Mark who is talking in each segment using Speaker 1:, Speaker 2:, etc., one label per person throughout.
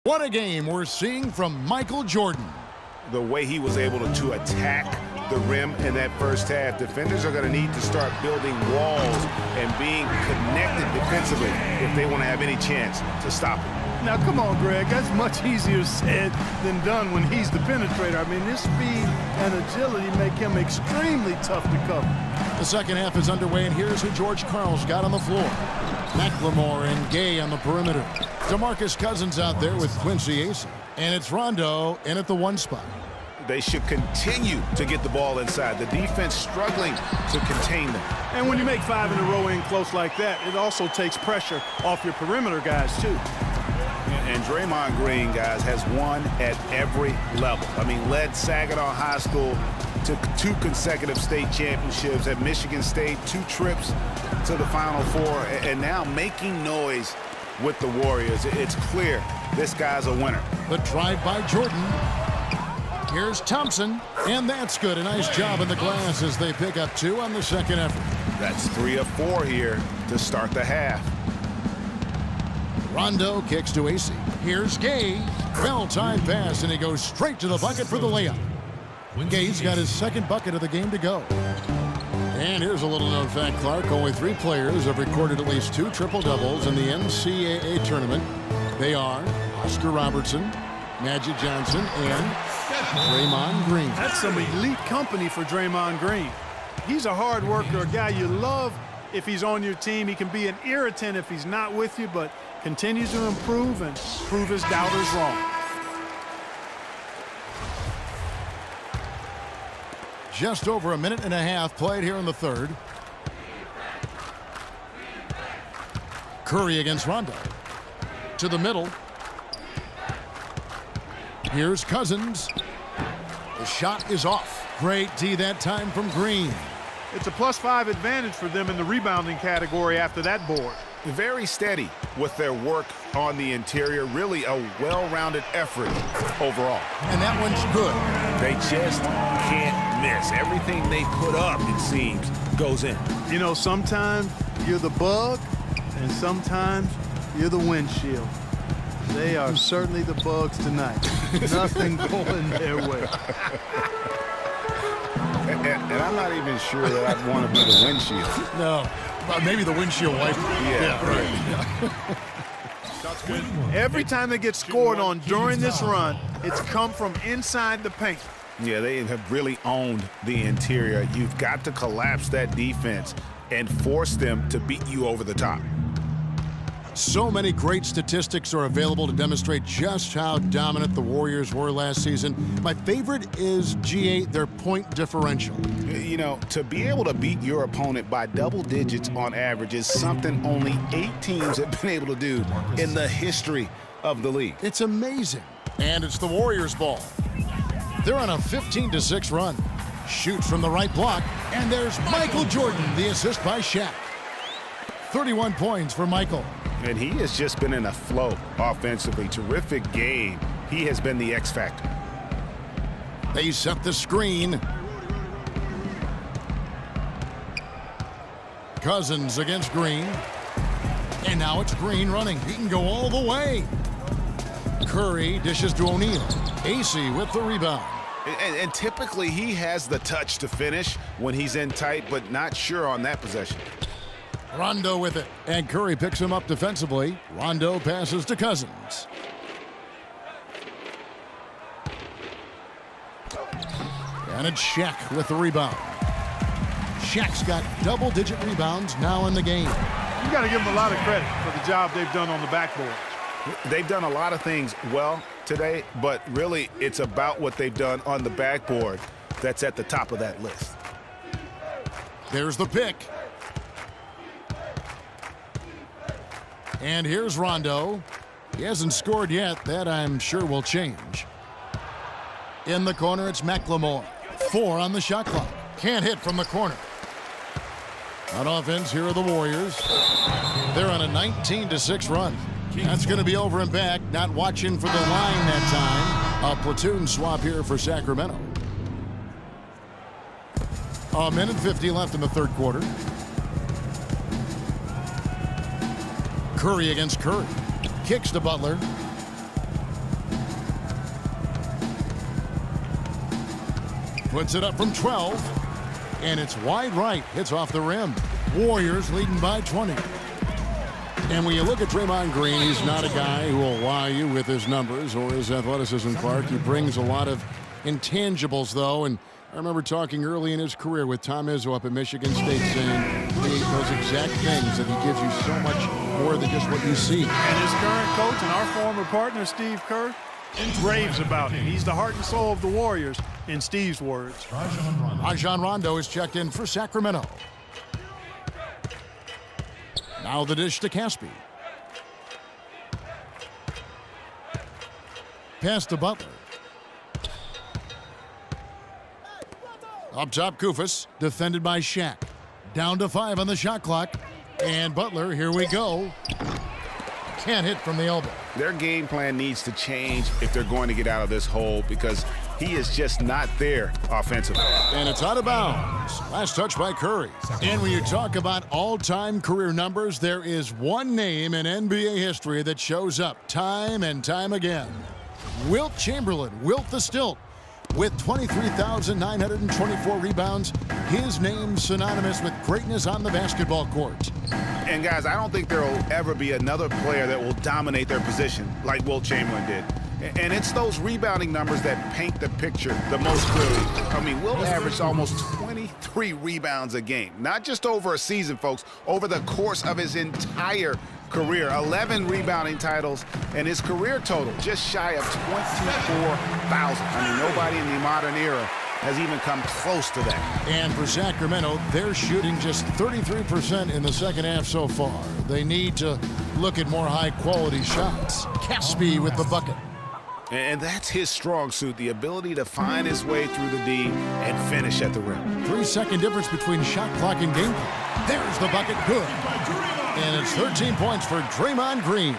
Speaker 1: What a game we're seeing from Michael Jordan.
Speaker 2: The way he was able to attack the rim in that first half, defenders are going to need to start building walls and being connected defensively if they want to have any chance to stop him.
Speaker 3: Now, come on, Greg. That's much easier said than done when he's the penetrator. I mean, his speed and agility make him extremely tough to cover.
Speaker 1: The second half is underway, and here's who George Karl's got on the floor. McLemore and Gay on the perimeter. DeMarcus Cousins out there with Quincy Acy. And it's Rondo in at the 1 spot.
Speaker 2: They should continue to get the ball inside. The defense struggling to contain them.
Speaker 3: And when you make 5 in a row in close like that, it also takes pressure off your perimeter guys, too.
Speaker 2: And Draymond Green, guys, has won at every level. I mean, led Saginaw High School to 2 consecutive state championships at Michigan State, 2 trips to the Final Four, and now making noise with the Warriors. It's clear this guy's a winner.
Speaker 1: The drive by Jordan. Here's Thompson, and that's good. A nice job in the glass as they pick up 2 on the second effort.
Speaker 2: That's 3 of 4 here to start the half.
Speaker 1: Rondo kicks to Acy. Here's Gay. Well-timed pass, and he goes straight to the bucket for the layup. Gay's got his second bucket of the game to go. And here's a little-known fact, Clark. Only 3 players have recorded at least 2 triple-doubles in the NCAA tournament. They are Oscar Robertson, Magic Johnson, and Draymond Green.
Speaker 3: That's some elite company for Draymond Green. He's a hard worker, a guy you love if he's on your team. He can be an irritant if he's not with you, but continues to improve and prove his doubters wrong.
Speaker 1: Just over a minute and a half played here in the third. Curry against Rondo. To the middle. Here's Cousins. The shot is off. Great D that time from Green.
Speaker 3: It's a +5 advantage for them in the rebounding category after that board.
Speaker 2: Very steady with their work on the interior. Really a well-rounded effort overall.
Speaker 1: And that one's good.
Speaker 2: They just can't miss. Everything they put up, it seems, goes in.
Speaker 3: You know, sometimes you're the bug, and sometimes you're the windshield. They are certainly the bugs tonight. Nothing going their way.
Speaker 2: And I'm not even sure that I'd want to be the windshield.
Speaker 1: No, maybe the windshield wiper.
Speaker 2: Yeah, right.
Speaker 3: That's good. Every time they get scored on during this run, it's come from inside the paint.
Speaker 2: Yeah, they have really owned the interior. You've got to collapse that defense and force them to beat you over the top.
Speaker 1: So many great statistics are available to demonstrate just how dominant the Warriors were last season. My favorite is GA, their point differential.
Speaker 2: You know, to be able to beat your opponent by double digits on average is something only 8 teams have been able to do in the history of the league.
Speaker 1: It's amazing. And it's the Warriors' ball. They're on a 15-6 run. Shoots from the right block, and there's Michael Jordan, the assist by Shaq. 31 points for Michael.
Speaker 2: And he has just been in a flow offensively. Terrific game. He has been the X factor.
Speaker 1: They set the screen. Cousins against Green. And now it's Green running. He can go all the way. Curry dishes to O'Neal. Acy with the rebound.
Speaker 2: And typically he has the touch to finish when he's in tight, but not sure on that possession.
Speaker 1: Rondo with it. And Curry picks him up defensively. Rondo passes to Cousins. And it's Shaq with the rebound. Shaq's got double-digit rebounds now in the game.
Speaker 3: You got to give them a lot of credit for the job they've done on the backboard.
Speaker 2: They've done a lot of things well today, but really it's about what they've done on the backboard that's at the top of that list.
Speaker 1: There's the pick. And here's Rondo. He hasn't scored yet. That, I'm sure, will change. In the corner, it's McLemore. 4 on the shot clock. Can't hit from the corner. On offense, here are the Warriors. They're on a 19-6 run. That's going to be over and back. Not watching for the line that time. A platoon swap here for Sacramento. A minute 50 left in the third quarter. Curry against Curry. Kicks to Butler. puts it up from 12, and it's wide right. Hits off the rim. Warriors leading by 20. And when you look at Draymond Green, he's not a guy who will wow you with his numbers or his athleticism, Clark. He brings a lot of intangibles, though, and I remember talking early in his career with Tom Izzo up at Michigan State saying those exact things, that he gives you so much more than just what you see.
Speaker 3: And his current coach and our former partner, Steve Kerr, raves about him. He's the heart and soul of the Warriors, in Steve's words.
Speaker 1: Rajon Rondo is checked in for Sacramento. Now the dish to Caspi. Pass to Butler. Up top, Koufos, defended by Shaq. Down to 5 on the shot clock. And Butler, here we go. Can't hit from the elbow.
Speaker 2: Their game plan needs to change if they're going to get out of this hole, because he is just not there offensively.
Speaker 1: And it's out of bounds. Last touch by Curry. And when you talk about all-time career numbers, there is one name in NBA history that shows up time and time again. Wilt Chamberlain, Wilt the Stilt. With 23,924 rebounds, his name synonymous with greatness on the basketball court.
Speaker 2: And guys, I don't think there will ever be another player that will dominate their position like Wilt Chamberlain did. And it's those rebounding numbers that paint the picture the most clearly. I mean, Wilt averaged almost 23 rebounds a game. Not just over a season, folks, over the course of his entire career. 11 rebounding titles, and his career total just shy of 24,000. I mean, nobody in the modern era has even come close to that.
Speaker 1: And for Sacramento, they're shooting just 33% in the second half so far. They need to look at more high-quality shots. Caspi with the bucket.
Speaker 2: And that's his strong suit, the ability to find his way through the D and finish at the rim.
Speaker 1: 3-second difference between shot clock and game clock. There's the bucket, good. And it's 13 points for Draymond Green.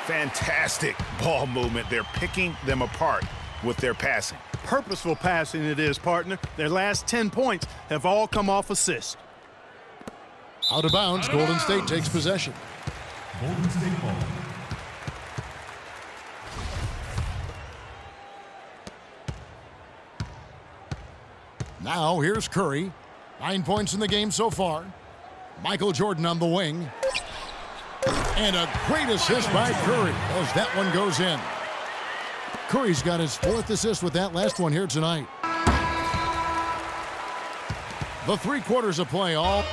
Speaker 2: Fantastic ball movement. They're picking them apart with their passing.
Speaker 3: Purposeful passing it is, partner. Their last 10 points have all come off assists.
Speaker 1: Out of bounds, Golden State takes possession.
Speaker 4: Golden State ball.
Speaker 1: Now here's Curry. 9 points in the game so far. Michael Jordan on the wing. And a great assist by Curry as that one goes in. Curry's got his 4th assist with that last one here tonight. The 3 quarters of play all.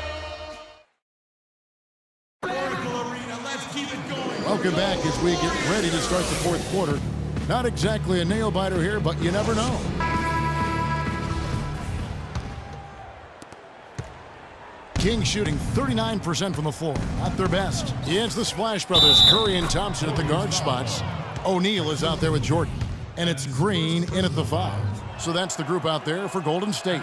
Speaker 1: Welcome back as we get ready to start the 4th quarter. Not exactly a nail-biter here, but you never know. Kings shooting 39% from the floor. Not their best. It's the Splash Brothers, Curry and Thompson at the guard spots. O'Neal is out there with Jordan. And it's Green in at the 5. So that's the group out there for Golden State.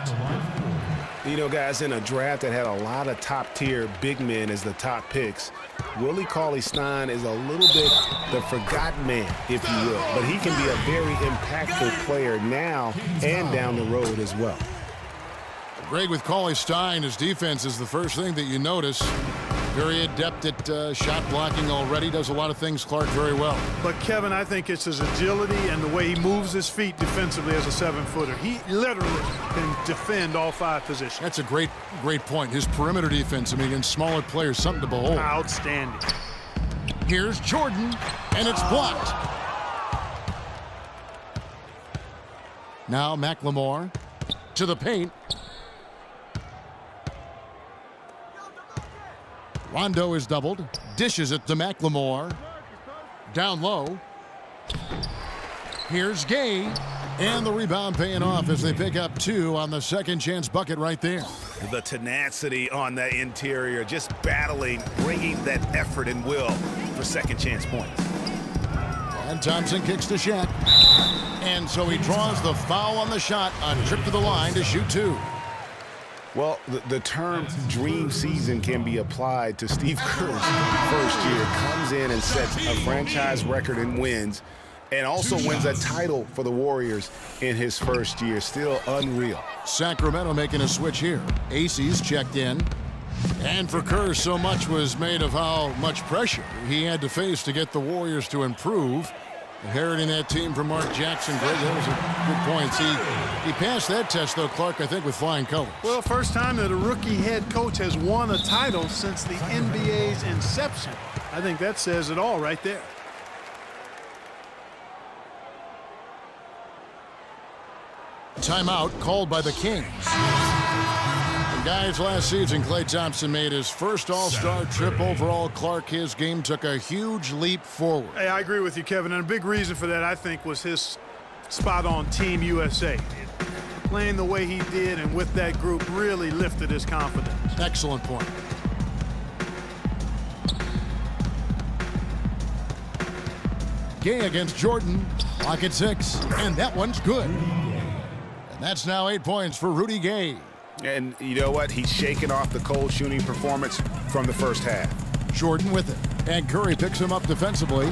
Speaker 2: You know, guys, in a draft that had a lot of top-tier big men as the top picks, Willie Cauley-Stein is a little bit the forgotten man, if you will. But he can be a very impactful player now and down the road as well.
Speaker 1: Greg, with Cauley-Stein, his defense is the first thing that you notice. Very adept at shot blocking already. Does a lot of things, Clark, very well.
Speaker 3: But, Kevin, I think it's his agility and the way he moves his feet defensively as a 7-footer. He literally can defend all 5 positions.
Speaker 1: That's a great point. His perimeter defense, I mean, against smaller players, something to behold.
Speaker 3: Outstanding.
Speaker 1: Here's Jordan, and it's blocked. Now McLemore to the paint. Rondo is doubled. Dishes it to McLemore. Down low. Here's Gay. And the rebound paying off as they pick up 2 on the second chance bucket right there.
Speaker 2: The tenacity on the interior, just battling, bringing that effort and will for second chance points.
Speaker 1: And Thompson kicks to Shaq. And so he draws the foul on the shot on trip to the line to shoot 2.
Speaker 2: Well, the term dream season can be applied to Steve Kerr's first year. Comes in and sets a franchise record in wins and also wins a title for the Warriors in his first year. Still unreal.
Speaker 1: Sacramento making a switch here. Acey's checked in. And for Kerr, so much was made of how much pressure he had to face to get the Warriors to improve. Inheriting that team from Mark Jackson, Greg, that was a good point. He passed that test, though, Clark, I think, with flying colors.
Speaker 3: Well, first time that a rookie head coach has won a title since the NBA's inception. I think that says it all right there.
Speaker 1: Timeout called by the Kings. And guys, last season, Klay Thompson made his first All-Star trip overall. Clark, his game took a huge leap forward.
Speaker 3: Hey, I agree with you, Kevin. And a big reason for that, I think, was his spot on Team USA. Playing the way he did and with that group really lifted his confidence.
Speaker 1: Excellent point. Gay against Jordan. Clock at 6. And that one's good. And that's now 8 points for Rudy Gay.
Speaker 2: And you know what? He's shaking off the cold shooting performance from the first half.
Speaker 1: Jordan with it. And Curry picks him up defensively.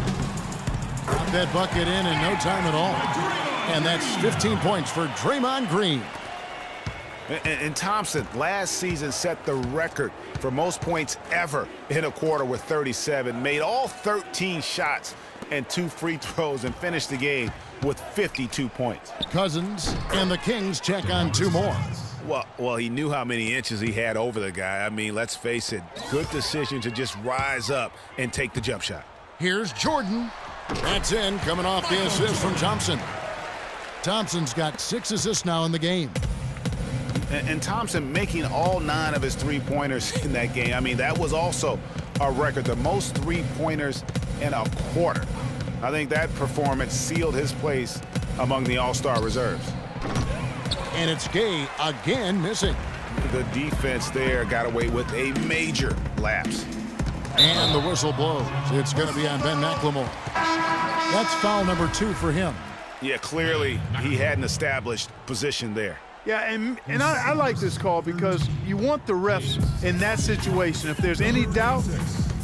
Speaker 1: Got that bucket in no time at all. And that's 15 points for Draymond Green.
Speaker 2: And Thompson last season set the record for most points ever in a quarter with 37. Made all 13 shots and 2 free throws and finished the game with 52 points.
Speaker 1: Cousins and the Kings check on 2 more.
Speaker 2: Well, he knew how many inches he had over the guy. I mean, let's face it, good decision to just rise up and take the jump shot.
Speaker 1: Here's Jordan. That's in, coming off the assist from Thompson. Thompson's got 6 assists now in the game.
Speaker 2: And Thompson making all 9 of his three-pointers in that game. I mean, that was also a record, the most three-pointers in a quarter. I think that performance sealed his place among the All-Star reserves.
Speaker 1: And it's Gay again missing.
Speaker 2: The defense there got away with a major lapse.
Speaker 1: And the whistle blows. It's going to be on Ben McLemore. That's foul number 2 for him.
Speaker 2: Yeah, clearly he had an established position there.
Speaker 3: Yeah, and I like this call because you want the refs in that situation. If there's any doubt,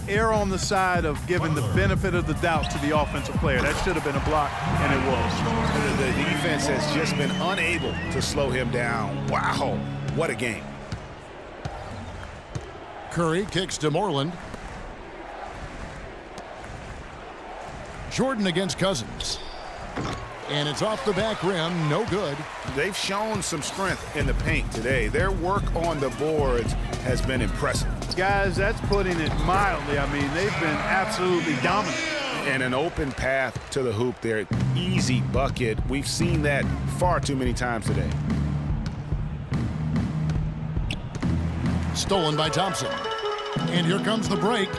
Speaker 3: err on the side of giving the benefit of the doubt to the offensive player. That should have been a block, and it was.
Speaker 2: The defense has just been unable to slow him down. Wow, what a game.
Speaker 1: Curry kicks to Moreland. Jordan against Cousins. And it's off the back rim, no good.
Speaker 2: They've shown some strength in the paint today. Their work on the boards has been impressive.
Speaker 3: Guys, that's putting it mildly. I mean, they've been absolutely dominant.
Speaker 2: And an open path to the hoop there. Easy bucket. We've seen that far too many times today.
Speaker 1: Stolen by Thompson. And here comes the break.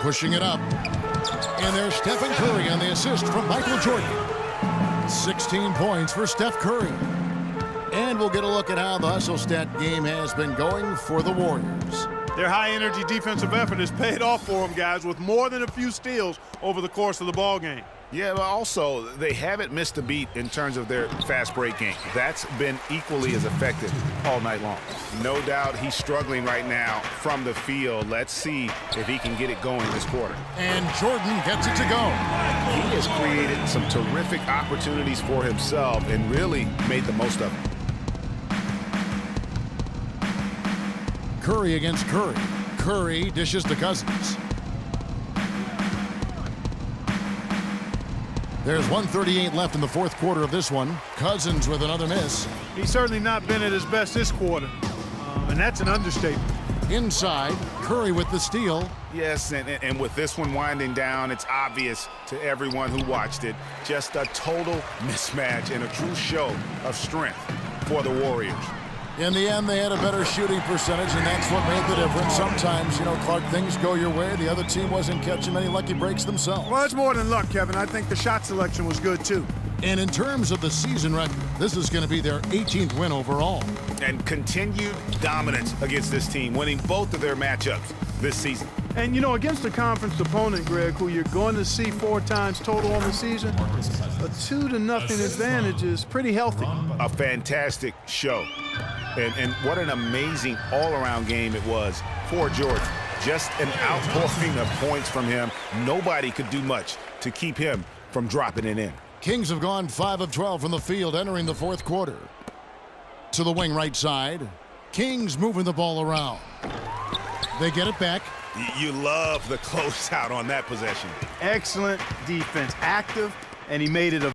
Speaker 1: Pushing it up. And there's Stephen Curry on the assist from Michael Jordan. 16 points for Steph Curry. And we'll get a look at how the hustle stat game has been going for the Warriors.
Speaker 3: Their high-energy defensive effort has paid off for them, guys, with more than a few steals over the course of the ball game.
Speaker 2: Yeah, but also they haven't missed a beat in terms of their fast break game. That's been equally as effective all night long. No doubt he's struggling right now from the field. Let's see if he can get it going this quarter.
Speaker 1: And Jordan gets it to go.
Speaker 2: He has created some terrific opportunities for himself and really made the most of them.
Speaker 1: Curry against Curry. Curry dishes to Cousins. There's 1:38 left in the fourth quarter of this one. Cousins with another miss.
Speaker 3: He's certainly not been at his best this quarter, and that's an understatement.
Speaker 1: Inside, Curry with the steal.
Speaker 2: Yes, and with this one winding down, it's obvious to everyone who watched it. Just a total mismatch and a true show of strength for the Warriors.
Speaker 1: In the end, they had a better shooting percentage, and that's what made the difference. Sometimes, Clark, things go your way. The other team wasn't catching many lucky breaks themselves.
Speaker 3: Well, it's more than luck, Kevin. I think the shot selection was good, too.
Speaker 1: And in terms of the season record, this is going to be their 18th win overall.
Speaker 2: And continued dominance against this team, winning both of their matchups this season.
Speaker 3: And, against a conference opponent, Greg, who you're going to see 4 times total on the season, a 2-0 advantage is pretty healthy.
Speaker 2: A fantastic show. And what an amazing all-around game it was for Jordan. Just an outpouring of points from him. Nobody could do much to keep him from dropping it in.
Speaker 1: Kings have gone 5 of 12 from the field entering the fourth quarter. To the wing right side. Kings moving the ball around. They get it back.
Speaker 2: You love the closeout on that possession.
Speaker 3: Excellent defense. Active and he made it a